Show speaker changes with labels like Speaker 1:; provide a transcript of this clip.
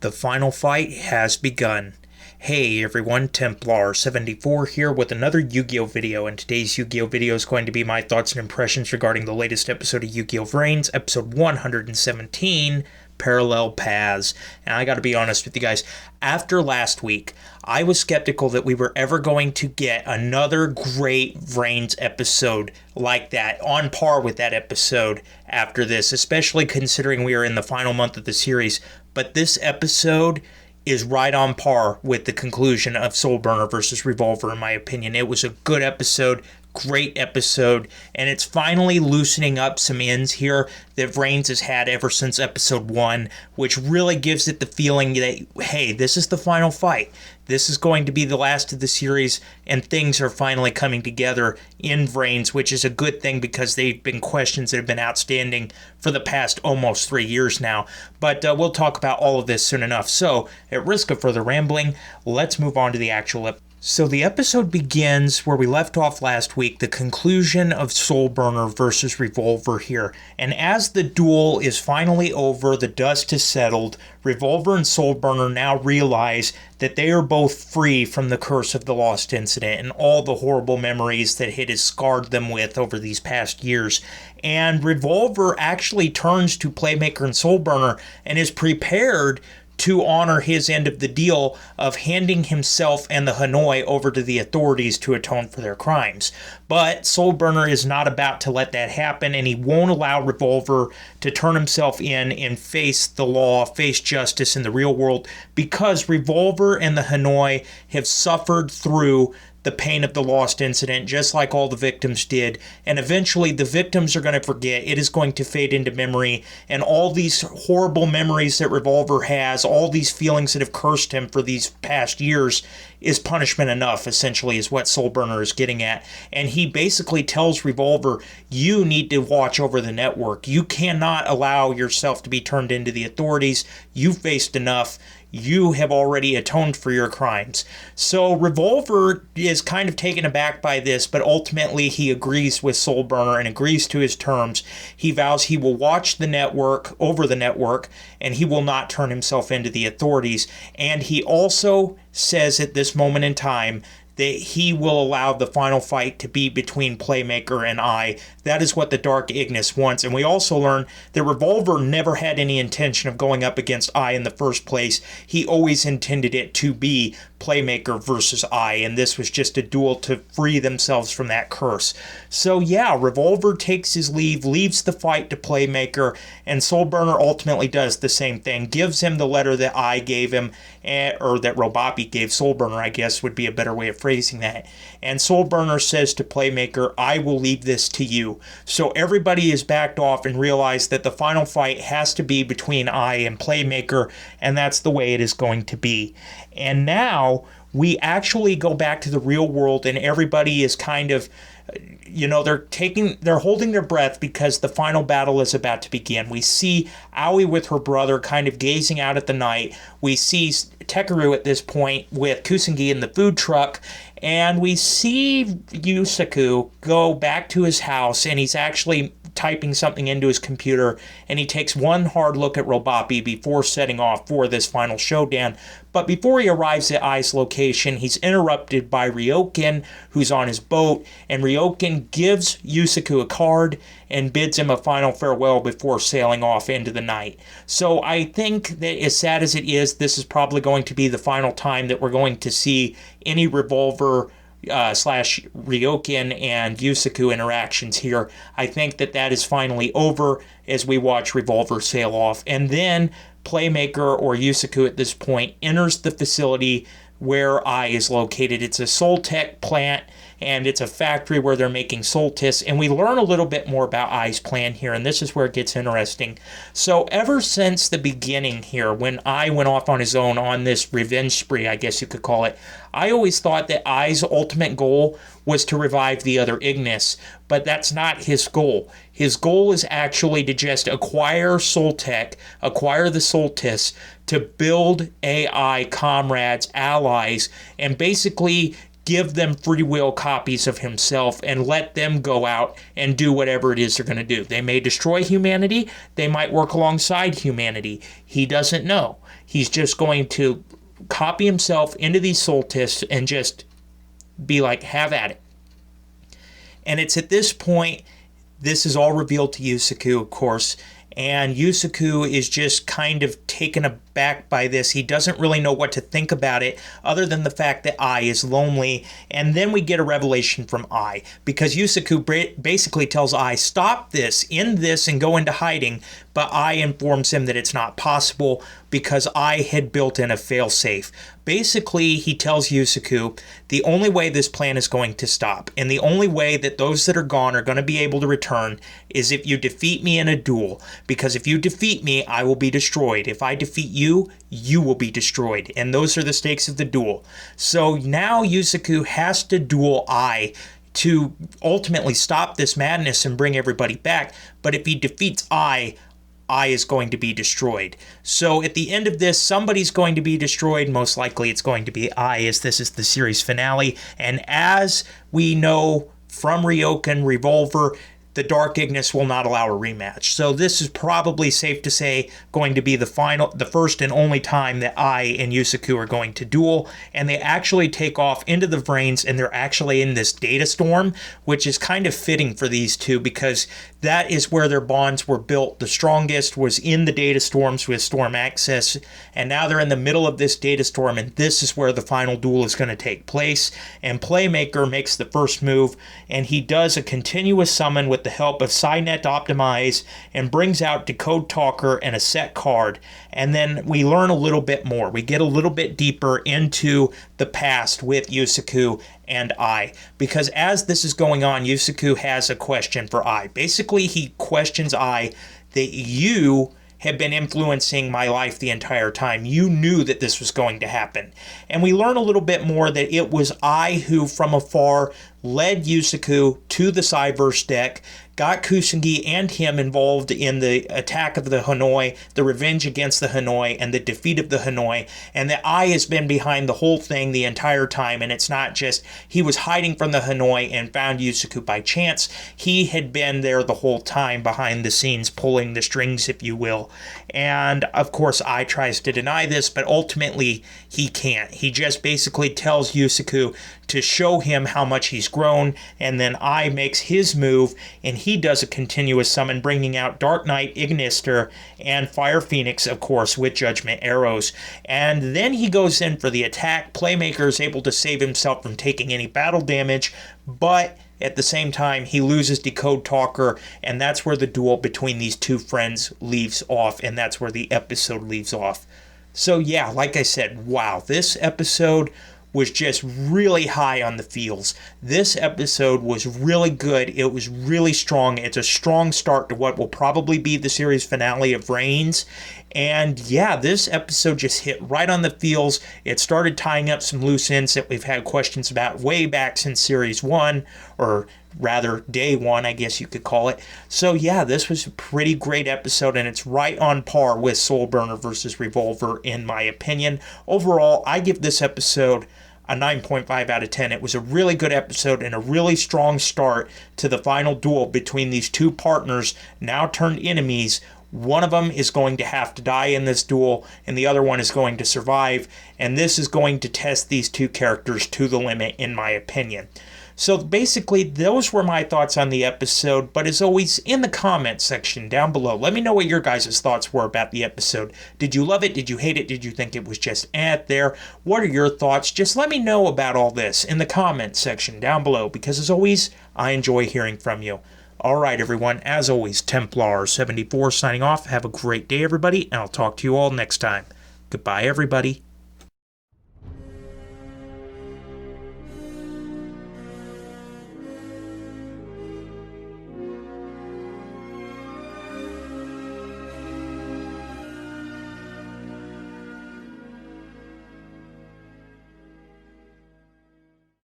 Speaker 1: The final fight has begun. Hey everyone, Templar74 here with another Yu-Gi-Oh video, and today's Yu-Gi-Oh video is going to be my thoughts and impressions regarding the latest episode of Yu-Gi-Oh VRAINS, episode 117, Parallel Paths. And I gotta be honest with you guys, after last week, I was skeptical that we were ever going to get another great VRAINS episode like that, on par with that episode after this, especially considering we are in the final month of the series. But this episode is right on par with the conclusion of Soul Burner versus Revolver, in my opinion. It was a good episode, great episode, and it's finally loosening up some ends here that VRAINS has had ever since episode 1, which really gives it the feeling that, hey, this is the final fight. This is going to be the last of the series, and things are finally coming together in VRAINS, which is a good thing because they've been questions that have been outstanding for the past almost 3 years now. But we'll talk about all of this soon enough. So, at risk of further rambling, let's move on to the actual episode. So the episode begins where we left off last week, the conclusion of Soul Burner versus Revolver here. And as the duel is finally over, the dust has settled, Revolver and Soul Burner now realize that they are both free from the curse of the Lost Incident and all the horrible memories that it has scarred them with over these past years. And Revolver actually turns to Playmaker and Soul Burner and is prepared to honor his end of the deal of handing himself and the Hanoi over to the authorities to atone for their crimes. But Soul Burner is not about to let that happen, and he won't allow Revolver to turn himself in and face the law, face justice in the real world, because Revolver and the Hanoi have suffered through the pain of the Lost Incident, just like all the victims did, and eventually the victims are going to forget. It is going to fade into memory, and all these horrible memories that Revolver has, all these feelings that have cursed him for these past years, is punishment enough, essentially, is what Soul Burner is getting at. And he basically tells Revolver, you need to watch over the network. You cannot allow yourself to be turned into the authorities. You've faced enough. You have already atoned for your crimes. So Revolver is kind of taken aback by this, but ultimately he agrees with Soul Burner and agrees to his terms. He vows he will watch the network, over the network, and he will not turn himself into the authorities. And he also says at this moment in time that he will allow the final fight to be between Playmaker and I. That is what the Dark Ignis wants. And we also learn that Revolver never had any intention of going up against I in the first place. He always intended it to be Playmaker versus I, and this was just a duel to free themselves from that curse. So yeah, Revolver takes his leave, leaves the fight to Playmaker, and Soul Burner ultimately does the same thing, gives him the letter that I gave him, or that Robapi gave Soul Burner, I guess would be a better way of phrasing that. And Soul Burner says to Playmaker, I will leave this to you. So everybody is backed off and realized that the final fight has to be between I and Playmaker, and that's the way it is going to be. And now we actually go back to the real world, and everybody is kind of, they're holding their breath because the final battle is about to begin. We see Aoi with her brother kind of gazing out at the night. We see Tekeru at this point with Kusanagi in the food truck, and we see Yusaku go back to his house, and he's actually typing something into his computer, and he takes one hard look at Robapi before setting off for this final showdown. But before he arrives at Ai's location, he's interrupted by Ryoken, who's on his boat, and Ryoken gives Yusaku a card and bids him a final farewell before sailing off into the night. So I think that, as sad as it is, this is probably going to be the final time that we're going to see any Revolver slash Ryoken and Yusaku interactions here. I think that is finally over as we watch Revolver sail off. And then Playmaker, or Yusaku at this point, enters the facility where I is located. It's a Soul Tech plant, and it's a factory where they're making Soltis, and we learn a little bit more about Ai's plan here, and this is where it gets interesting. So ever since the beginning here, when Ai went off on his own on this revenge spree, I guess you could call it, I always thought that Ai's ultimate goal was to revive the other Ignis, but that's not his goal. His goal is actually to just acquire Soul Tech, acquire the Soltis, to build AI comrades, allies, and basically give them free will copies of himself and let them go out and do whatever it is they're going to do. They may destroy humanity. They might work alongside humanity. He doesn't know. He's just going to copy himself into these soul tests and just be like, have at it. And it's at this point, this is all revealed to Yusaku, of course, and Yusaku is just kind of taken aback by this. He doesn't really know what to think about it, other than the fact that Ai is lonely. And then we get a revelation from Ai, because Yusaku basically tells Ai, stop this, end this, and go into hiding. But Ai informs him that it's not possible because Ai had built in a failsafe. Basically, he tells Yusaku the only way this plan is going to stop, and the only way that those that are gone are going to be able to return, is if you defeat me in a duel. Because if you defeat me, I will be destroyed. If I defeat you, you will be destroyed. And those are the stakes of the duel. So now Yusaku has to duel Ai to ultimately stop this madness and bring everybody back. But if he defeats Ai is going to be destroyed. So at the end of this, somebody's going to be destroyed. Most likely it's going to be Ai, as this is the series finale. And as we know from Ryokan Revolver, the Dark Ignis will not allow a rematch. So this is probably safe to say going to be the first and only time that Ai and Yusaku are going to duel. And they actually take off into the Vrains, and they're actually in this data storm, which is kind of fitting for these two because that is where their bonds were built. The strongest was in the data storms with storm access, and now they're in the middle of this data storm, and this is where the final duel is going to take place. And Playmaker makes the first move, and he does a continuous summon with the help of Psynet Optimize and brings out Decode Talker and a set card. And then we learn a little bit more. We get a little bit deeper into the past with Yusaku and Ai, because as this is going on, Yusaku has a question for Ai. Basically, he questions Ai that you have been influencing my life the entire time. You knew that this was going to happen. And we learn a little bit more that it was Ai who, from afar, led Yusaku to the Cyverse deck, got Kusanagi and him involved in the attack of the Hanoi, the revenge against the Hanoi, and the defeat of the Hanoi, and that Ai has been behind the whole thing the entire time, and it's not just he was hiding from the Hanoi and found Yusaku by chance. He had been there the whole time behind the scenes, pulling the strings, if you will. And of course, Ai tries to deny this, but ultimately he can't. He just basically tells Yusaku to show him how much he's grown, and then Ai makes his move, and he does a continuous summon, bringing out Dark Knight, Ignister, and Fire Phoenix, of course, with Judgment Arrows. And then he goes in for the attack. Playmaker is able to save himself from taking any battle damage, but at the same time, he loses Decode Talker, and that's where the duel between these two friends leaves off, and that's where the episode leaves off. So yeah, like I said, wow, this episode was just really high on the feels. This episode was really good. It was really strong. It's a strong start to what will probably be the series finale of Vrains. And yeah, this episode just hit right on the feels. It started tying up some loose ends that we've had questions about way back since Series 1, or rather Day 1, I guess you could call it. So yeah, this was a pretty great episode, and it's right on par with Soulburner versus Revolver in my opinion. Overall, I give this episode a 9.5 out of 10. It was a really good episode and a really strong start to the final duel between these two partners, now turned enemies. One of them is going to have to die in this duel, and the other one is going to survive, and this is going to test these two characters to the limit, in my opinion. So basically, those were my thoughts on the episode, but as always, in the comments section down below, let me know what your guys' thoughts were about the episode. Did you love it? Did you hate it? Did you think it was just there? What are your thoughts? Just let me know about all this in the comments section down below, because as always, I enjoy hearing from you. Alright everyone, as always, Templar74 signing off. Have a great day everybody, and I'll talk to you all next time. Goodbye everybody.